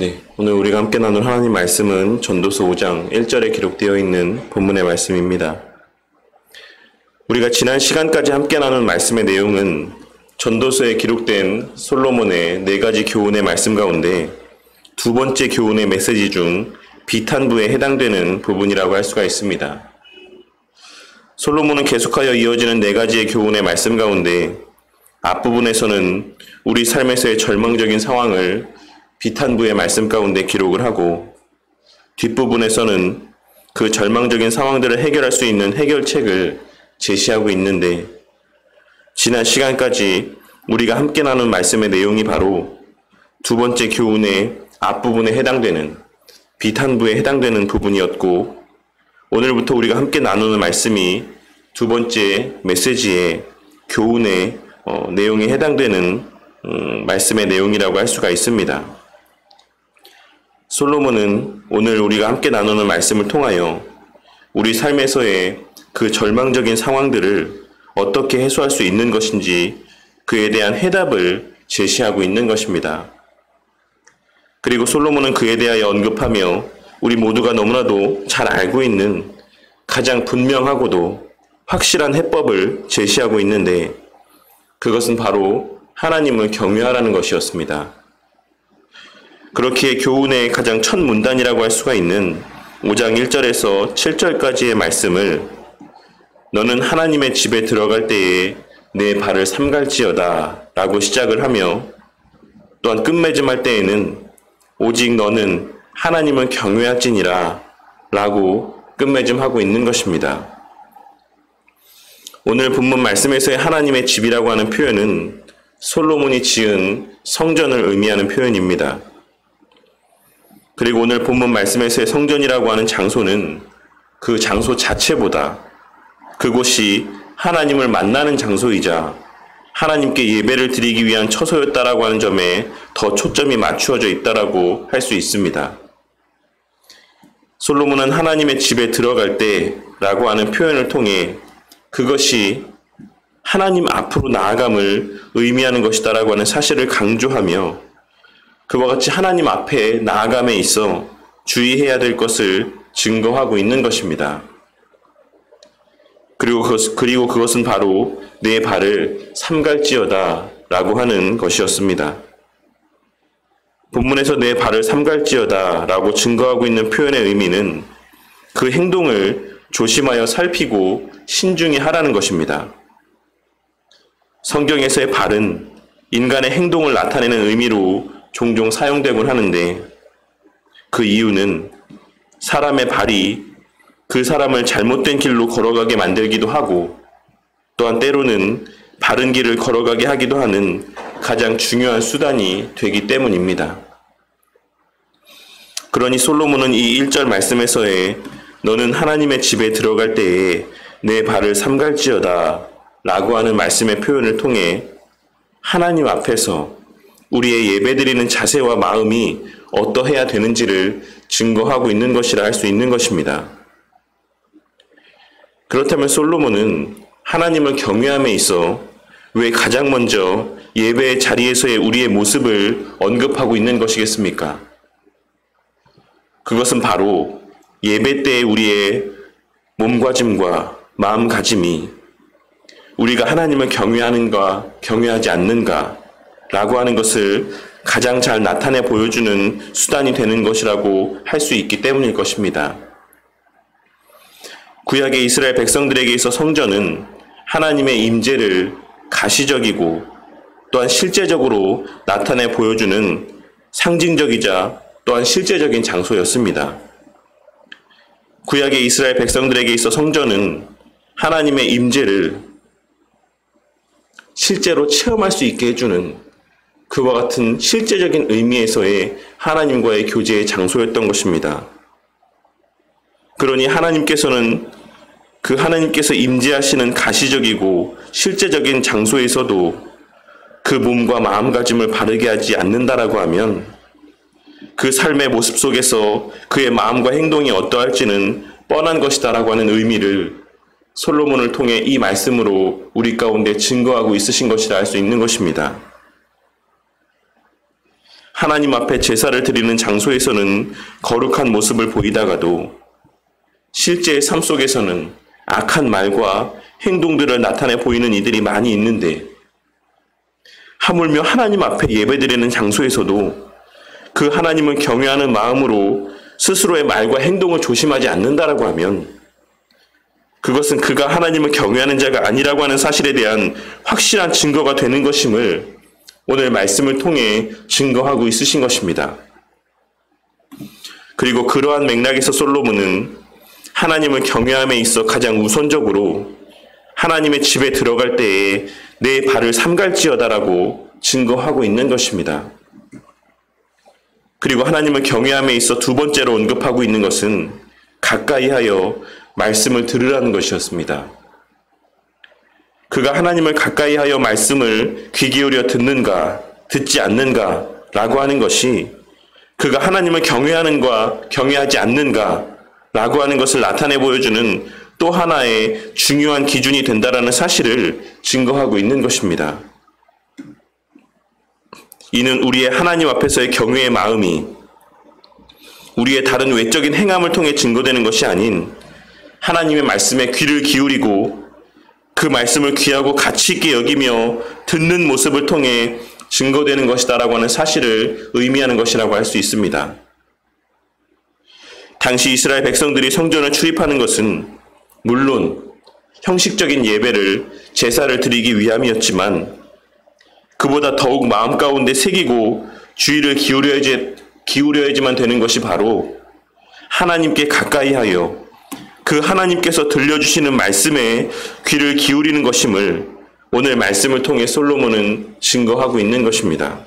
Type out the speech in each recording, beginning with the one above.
네, 오늘 우리가 함께 나눌 하나님 말씀은 전도서 5장 1절에 기록되어 있는 본문의 말씀입니다. 우리가 지난 시간까지 함께 나눈 말씀의 내용은 전도서에 기록된 솔로몬의 4가지 교훈의 말씀 가운데 두 번째 교훈의 메시지 중 비탄부에 해당되는 부분이라고 할 수가 있습니다. 솔로몬은 계속하여 이어지는 4가지의 교훈의 말씀 가운데 앞부분에서는 우리 삶에서의 절망적인 상황을 비탄부의 말씀 가운데 기록을 하고 뒷부분에서는 그 절망적인 상황들을 해결할 수 있는 해결책을 제시하고 있는데 지난 시간까지 우리가 함께 나눈 말씀의 내용이 바로 두 번째 교훈의 앞부분에 해당되는 비탄부에 해당되는 부분이었고 오늘부터 우리가 함께 나누는 말씀이 두 번째 메시지의 교훈의 내용에 해당되는 말씀의 내용이라고 할 수가 있습니다. 솔로몬은 오늘 우리가 함께 나누는 말씀을 통하여 우리 삶에서의 그 절망적인 상황들을 어떻게 해소할 수 있는 것인지 그에 대한 해답을 제시하고 있는 것입니다. 그리고 솔로몬은 그에 대하여 언급하며 우리 모두가 너무나도 잘 알고 있는 가장 분명하고도 확실한 해법을 제시하고 있는데 그것은 바로 하나님을 경외하라는 것이었습니다. 그렇기에 교훈의 가장 첫 문단이라고 할 수가 있는 5장 1절에서 7절까지의 말씀을 너는 하나님의 집에 들어갈 때에 내 발을 삼갈지어다 라고 시작을 하며 또한 끝맺음할 때에는 오직 너는 하나님을 경외할지니라 라고 끝맺음하고 있는 것입니다. 오늘 본문 말씀에서의 하나님의 집이라고 하는 표현은 솔로몬이 지은 성전을 의미하는 표현입니다. 그리고 오늘 본문 말씀에서의 성전이라고 하는 장소는 그 장소 자체보다 그곳이 하나님을 만나는 장소이자 하나님께 예배를 드리기 위한 처소였다라고 하는 점에 더 초점이 맞추어져 있다라고 할 수 있습니다. 솔로몬은 하나님의 집에 들어갈 때라고 하는 표현을 통해 그것이 하나님 앞으로 나아감을 의미하는 것이다라고 하는 사실을 강조하며 그와 같이 하나님 앞에 나아감에 있어 주의해야 될 것을 증거하고 있는 것입니다. 그리고 그것은 바로 내 발을 삼갈지어다 라고 하는 것이었습니다. 본문에서 내 발을 삼갈지어다 라고 증거하고 있는 표현의 의미는 그 행동을 조심하여 살피고 신중히 하라는 것입니다. 성경에서의 발은 인간의 행동을 나타내는 의미로 종종 사용되곤 하는데 그 이유는 사람의 발이 그 사람을 잘못된 길로 걸어가게 만들기도 하고 또한 때로는 바른 길을 걸어가게 하기도 하는 가장 중요한 수단이 되기 때문입니다. 그러니 솔로몬은 이 1절 말씀에서의 너는 하나님의 집에 들어갈 때에 내 발을 삼갈지어다 라고 하는 말씀의 표현을 통해 하나님 앞에서 우리의 예배드리는 자세와 마음이 어떠해야 되는지를 증거하고 있는 것이라 할 수 있는 것입니다. 그렇다면 솔로몬은 하나님을 경외함에 있어 왜 가장 먼저 예배의 자리에서의 우리의 모습을 언급하고 있는 것이겠습니까? 그것은 바로 예배 때의 우리의 몸가짐과 마음가짐이 우리가 하나님을 경외하는가 경외하지 않는가 라고 하는 것을 가장 잘 나타내 보여주는 수단이 되는 것이라고 할 수 있기 때문일 것입니다. 구약의 이스라엘 백성들에게 있어 성전은 하나님의 임재를 가시적이고 또한 실제적으로 나타내 보여주는 상징적이자 또한 실제적인 장소였습니다. 구약의 이스라엘 백성들에게 있어 성전은 하나님의 임재를 실제로 체험할 수 있게 해주는 그와 같은 실제적인 의미에서의 하나님과의 교제의 장소였던 것입니다. 그러니 하나님께서는 그 하나님께서 임재하시는 가시적이고 실제적인 장소에서도 그 몸과 마음가짐을 바르게 하지 않는다라고 하면 그 삶의 모습 속에서 그의 마음과 행동이 어떠할지는 뻔한 것이다라고 하는 의미를 솔로몬을 통해 이 말씀으로 우리 가운데 증거하고 있으신 것이라 할 수 있는 것입니다. 하나님 앞에 제사를 드리는 장소에서는 거룩한 모습을 보이다가도 실제의 삶 속에서는 악한 말과 행동들을 나타내 보이는 이들이 많이 있는데, 하물며 하나님 앞에 예배드리는 장소에서도 그 하나님을 경외하는 마음으로 스스로의 말과 행동을 조심하지 않는다라고 하면 그것은 그가 하나님을 경외하는 자가 아니라고 하는 사실에 대한 확실한 증거가 되는 것임을 오늘 말씀을 통해 증거하고 있으신 것입니다. 그리고 그러한 맥락에서 솔로몬은 하나님을 경외함에 있어 가장 우선적으로 하나님의 집에 들어갈 때에 내 발을 삼갈지어다라고 증거하고 있는 것입니다. 그리고 하나님을 경외함에 있어 두 번째로 언급하고 있는 것은 가까이 하여 말씀을 들으라는 것이었습니다. 그가 하나님을 가까이 하여 말씀을 귀 기울여 듣는가, 듣지 않는가 라고 하는 것이 그가 하나님을 경외하는가, 경외하지 않는가 라고 하는 것을 나타내 보여주는 또 하나의 중요한 기준이 된다라는 사실을 증거하고 있는 것입니다. 이는 우리의 하나님 앞에서의 경외의 마음이 우리의 다른 외적인 행함을 통해 증거되는 것이 아닌 하나님의 말씀에 귀를 기울이고 그 말씀을 귀하고 가치 있게 여기며 듣는 모습을 통해 증거되는 것이다라고 하는 사실을 의미하는 것이라고 할 수 있습니다. 당시 이스라엘 백성들이 성전을 출입하는 것은 물론 형식적인 예배를, 제사를 드리기 위함이었지만 그보다 더욱 마음 가운데 새기고 주의를 기울여야지만 되는 것이 바로 하나님께 가까이 하여 그 하나님께서 들려주시는 말씀에 귀를 기울이는 것임을 오늘 말씀을 통해 솔로몬은 증거하고 있는 것입니다.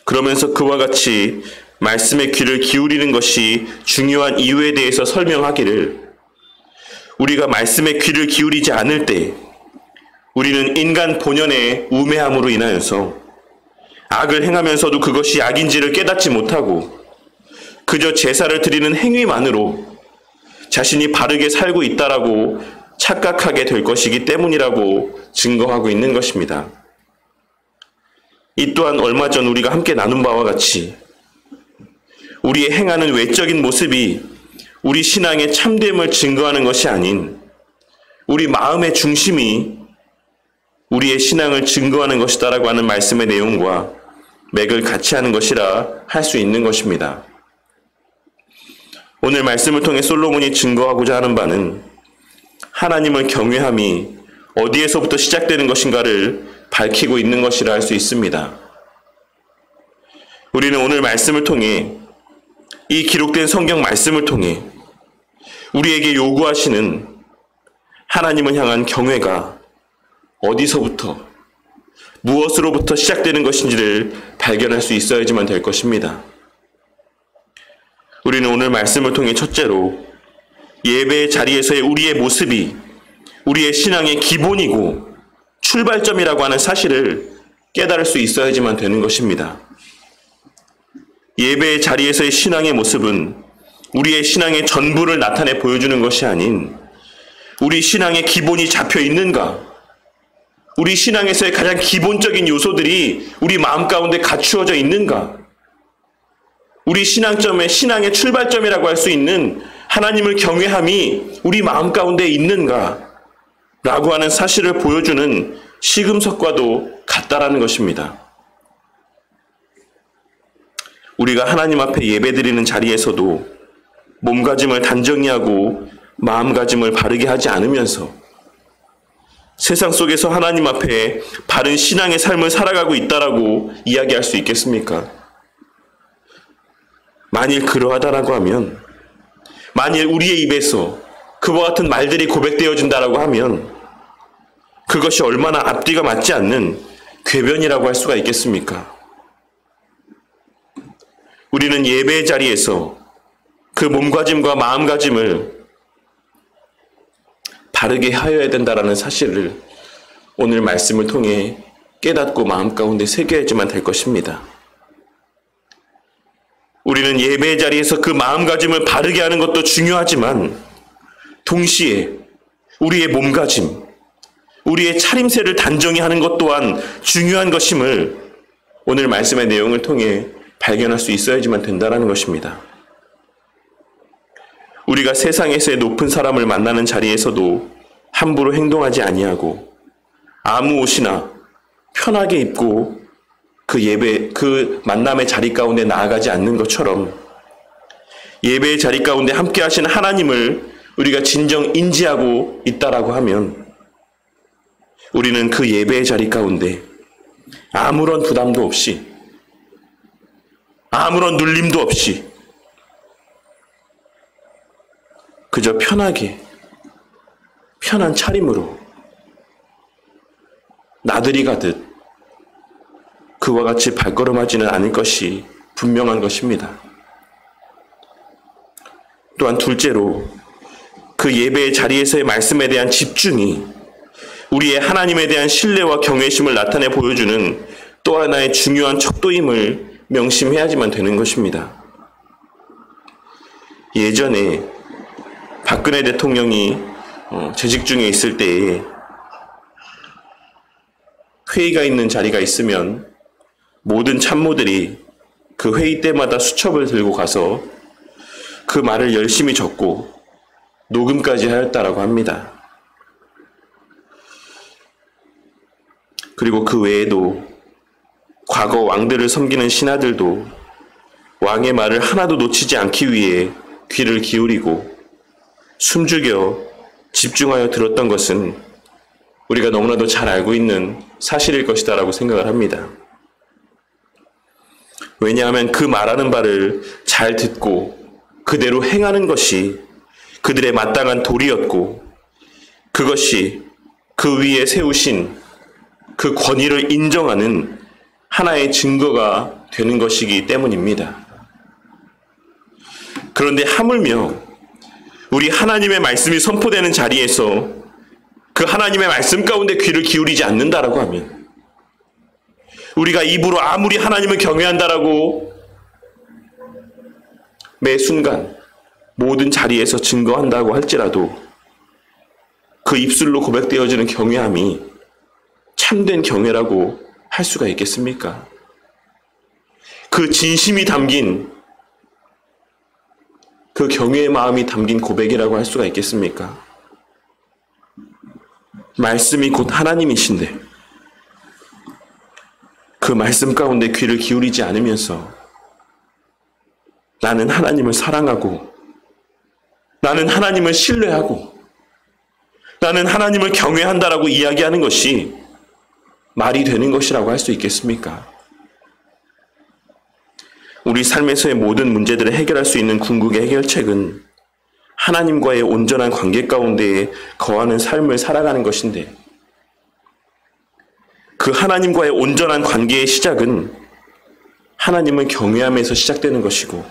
그러면서 그와 같이 말씀에 귀를 기울이는 것이 중요한 이유에 대해서 설명하기를, 우리가 말씀에 귀를 기울이지 않을 때 우리는 인간 본연의 우매함으로 인하여서 악을 행하면서도 그것이 악인지를 깨닫지 못하고 그저 제사를 드리는 행위만으로 자신이 바르게 살고 있다라고 착각하게 될 것이기 때문이라고 증거하고 있는 것입니다. 이 또한 얼마 전 우리가 함께 나눈 바와 같이 우리의 행하는 외적인 모습이 우리 신앙의 참됨을 증거하는 것이 아닌 우리 마음의 중심이 우리의 신앙을 증거하는 것이다라고 하는 말씀의 내용과 맥을 같이 하는 것이라 할 수 있는 것입니다. 오늘 말씀을 통해 솔로몬이 증거하고자 하는 바는 하나님을 경외함이 어디에서부터 시작되는 것인가를 밝히고 있는 것이라 할 수 있습니다. 우리는 오늘 말씀을 통해, 이 기록된 성경 말씀을 통해 우리에게 요구하시는 하나님을 향한 경외가 어디서부터, 무엇으로부터 시작되는 것인지를 발견할 수 있어야지만 될 것입니다. 우리는 오늘 말씀을 통해 첫째로 예배의 자리에서의 우리의 모습이 우리의 신앙의 기본이고 출발점이라고 하는 사실을 깨달을 수 있어야지만 되는 것입니다. 예배의 자리에서의 신앙의 모습은 우리의 신앙의 전부를 나타내 보여주는 것이 아닌 우리 신앙의 기본이 잡혀 있는가, 우리 신앙에서의 가장 기본적인 요소들이 우리 마음 가운데 갖추어져 있는가, 우리 신앙의 출발점이라고 할 수 있는 하나님을 경외함이 우리 마음 가운데 있는가 라고 하는 사실을 보여주는 시금석과도 같다라는 것입니다. 우리가 하나님 앞에 예배드리는 자리에서도 몸가짐을 단정히 하고 마음가짐을 바르게 하지 않으면서 세상 속에서 하나님 앞에 바른 신앙의 삶을 살아가고 있다라고 이야기할 수 있겠습니까? 만일 그러하다라고 하면, 만일 우리의 입에서 그와 같은 말들이 고백되어진다라고 하면 그것이 얼마나 앞뒤가 맞지 않는 궤변이라고 할 수가 있겠습니까? 우리는 예배의 자리에서 그 몸가짐과 마음가짐을 바르게 하여야 된다라는 사실을 오늘 말씀을 통해 깨닫고 마음 가운데 새겨야지만 될 것입니다. 우리는 예배의 자리에서 그 마음가짐을 바르게 하는 것도 중요하지만 동시에 우리의 몸가짐, 우리의 차림새를 단정히 하는 것 또한 중요한 것임을 오늘 말씀의 내용을 통해 발견할 수 있어야지만 된다는 것입니다. 우리가 세상에서의 높은 사람을 만나는 자리에서도 함부로 행동하지 아니하고 아무 옷이나 편하게 입고 그 만남의 자리 가운데 나아가지 않는 것처럼 예배의 자리 가운데 함께 하신 하나님을 우리가 진정 인지하고 있다라고 하면 우리는 그 예배의 자리 가운데 아무런 부담도 없이 아무런 눌림도 없이 그저 편하게 편한 차림으로 나들이 가듯 그와 같이 발걸음하지는 않을 것이 분명한 것입니다. 또한 둘째로 그 예배의 자리에서의 말씀에 대한 집중이 우리의 하나님에 대한 신뢰와 경외심을 나타내 보여주는 또 하나의 중요한 척도임을 명심해야지만 되는 것입니다. 예전에 박근혜 대통령이 재직 중에 있을 때에 회의가 있는 자리가 있으면 모든 참모들이 그 회의 때마다 수첩을 들고 가서 그 말을 열심히 적고 녹음까지 하였다라고 합니다. 그리고 그 외에도 과거 왕들을 섬기는 신하들도 왕의 말을 하나도 놓치지 않기 위해 귀를 기울이고 숨죽여 집중하여 들었던 것은 우리가 너무나도 잘 알고 있는 사실일 것이다라고 생각을 합니다. 왜냐하면 그 말하는 바를 잘 듣고 그대로 행하는 것이 그들의 마땅한 도리였고 그것이 그 위에 세우신 그 권위를 인정하는 하나의 증거가 되는 것이기 때문입니다. 그런데 하물며 우리 하나님의 말씀이 선포되는 자리에서 그 하나님의 말씀 가운데 귀를 기울이지 않는다라고 하면 우리가 입으로 아무리 하나님을 경외한다라고 매 순간 모든 자리에서 증거한다고 할지라도 그 입술로 고백되어지는 경외함이 참된 경외라고 할 수가 있겠습니까? 그 진심이 담긴 그 경외의 마음이 담긴 고백이라고 할 수가 있겠습니까? 말씀이 곧 하나님이신데 그 말씀 가운데 귀를 기울이지 않으면서 나는 하나님을 사랑하고 나는 하나님을 신뢰하고 나는 하나님을 경외한다라고 이야기하는 것이 말이 되는 것이라고 할 수 있겠습니까? 우리 삶에서의 모든 문제들을 해결할 수 있는 궁극의 해결책은 하나님과의 온전한 관계 가운데 거하는 삶을 살아가는 것인데 그 하나님과의 온전한 관계의 시작은 하나님을 경외함에서 시작되는 것이고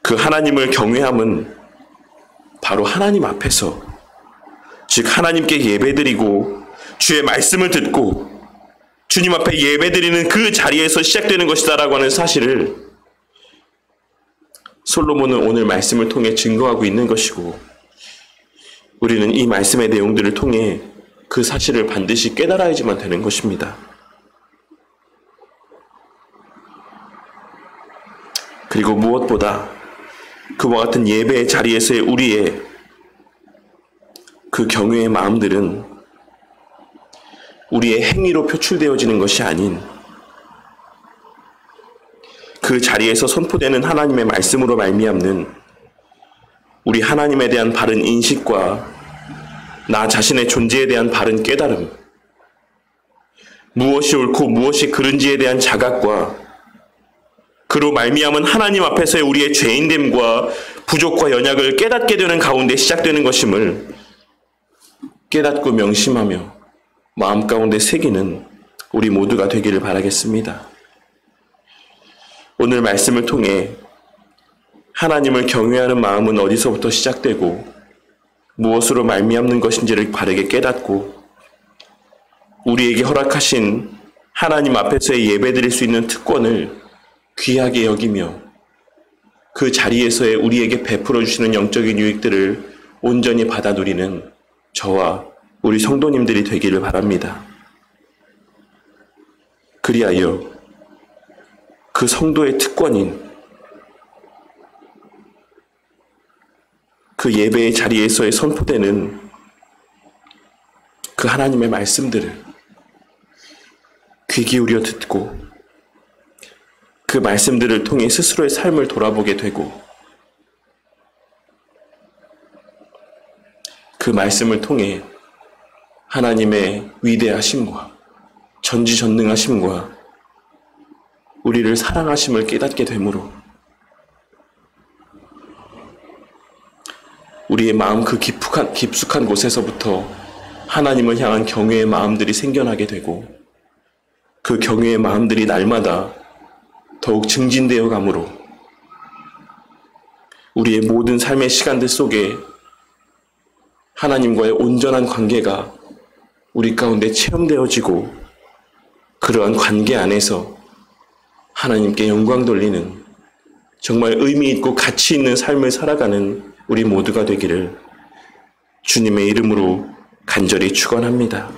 그 하나님을 경외함은 바로 하나님 앞에서 즉 하나님께 예배드리고 주의 말씀을 듣고 주님 앞에 예배드리는 그 자리에서 시작되는 것이다라고 하는 사실을 솔로몬은 오늘 말씀을 통해 증거하고 있는 것이고 우리는 이 말씀의 내용들을 통해 그 사실을 반드시 깨달아야지만 되는 것입니다. 그리고 무엇보다 그와 같은 예배의 자리에서의 우리의 그 경외의 마음들은 우리의 행위로 표출되어지는 것이 아닌 그 자리에서 선포되는 하나님의 말씀으로 말미암는 우리 하나님에 대한 바른 인식과 나 자신의 존재에 대한 바른 깨달음, 무엇이 옳고 무엇이 그른지에 대한 자각과 그로 말미암은 하나님 앞에서의 우리의 죄인됨과 부족과 연약을 깨닫게 되는 가운데 시작되는 것임을 깨닫고 명심하며 마음 가운데 새기는 우리 모두가 되기를 바라겠습니다. 오늘 말씀을 통해 하나님을 경외하는 마음은 어디서부터 시작되고 무엇으로 말미암는 것인지를 바르게 깨닫고 우리에게 허락하신 하나님 앞에서의 예배드릴 수 있는 특권을 귀하게 여기며 그 자리에서의 우리에게 베풀어 주시는 영적인 유익들을 온전히 받아 누리는 저와 우리 성도님들이 되기를 바랍니다. 그리하여 그 성도의 특권인 그 예배의 자리에서의 선포되는 그 하나님의 말씀들을 귀 기울여 듣고 그 말씀들을 통해 스스로의 삶을 돌아보게 되고 그 말씀을 통해 하나님의 위대하심과 전지전능하심과 우리를 사랑하심을 깨닫게 되므로 우리의 마음 그 깊숙한 곳에서부터 하나님을 향한 경외의 마음들이 생겨나게 되고 그 경외의 마음들이 날마다 더욱 증진되어 가므로 우리의 모든 삶의 시간들 속에 하나님과의 온전한 관계가 우리 가운데 체험되어지고 그러한 관계 안에서 하나님께 영광 돌리는 정말 의미 있고 가치 있는 삶을 살아가는 우리 모두가 되기를 주님의 이름으로 간절히 축원합니다.